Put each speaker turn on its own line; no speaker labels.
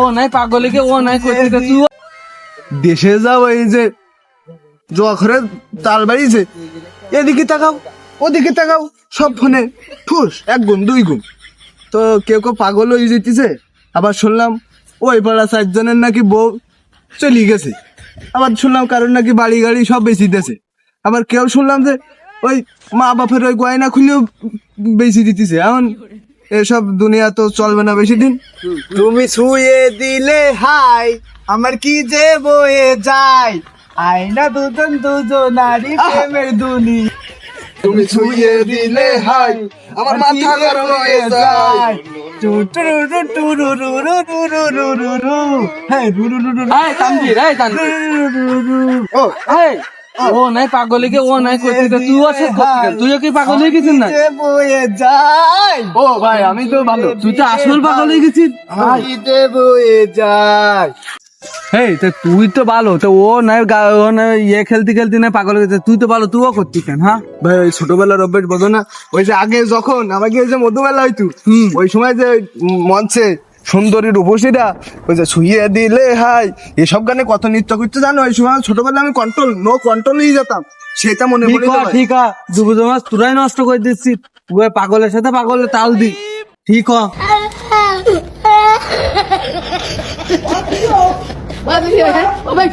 ও নাই পাগলিকে ও নাই করতে তুই
দেশে যাও, এই যে জখরে তাল বাড়িছে, এদিকে তাকাও ওদিকে তাকাও, সব ফোনে ঠুস, 1 গুণ 2 গুণ। তো কেউ কেউ পাগল হয়ে যেতেছে। আবার শুনলাম ওই পাড়া 4 জনের নাকি বউ চলে গেছে। আবার শুনলাম কারণ নাকি বাড়ি গাড়ি সব বেশি দিতেছে। আবার কেউ শুনলাম যে ওই মা বাপের ওই গয়না খুলেও বেশি দিতেছে। এখন এসব দুনিয়া তো চলবে না বেশি দিন। তুমি ছুঁয়ে দিলে হাই, আমার কি যে বয়ে যায়, আয়না দুজন দুজনারই প্রেমের দুনি। তুমি ছুঁয়ে দিলে হাই, আমার মাথা গরম হয়ে যায়।
ও নাই পাগলিকে ও নাই করতে তুই তুইও কি পাগল হয়ে গেছিস না?
বয়ে যায়।
ও ভাই আমি তো ভালো, তুই তো আসল পাগল হয়ে গেছিস।
বয়ে যায়।
এই তো তুই তো ভালো, তো ও নাই ও নাই ইয়ে খেলতে খেলতে না পাগল হয়ে গেছে, তুই তো ভালো, তুইও করতিস কেন? হ্যাঁ
ভাই ওই ছোটবেলার অভ্যেস বোঝো না? ওই যে আগে যখন আমাকে ওই যে মধুমেলা হইতো, ওই সময় যে মঞ্চে সুন্দরী রূপসীরা ওই যে ছুঁয়ে দিলে হাই এসব গানে কত নৃত্য করতে জানো? ওই সময় ছোটবেলা আমি নো কন্ট্রোল হয়ে যেতাম, সেটা মনে পড়ে যায়।
ঠিক আছে যুব সমাজ তোরাই নষ্ট করে দিচ্ছিস, ওই পাগলের সাথে পাগলের তাল দি। ঠিক
What?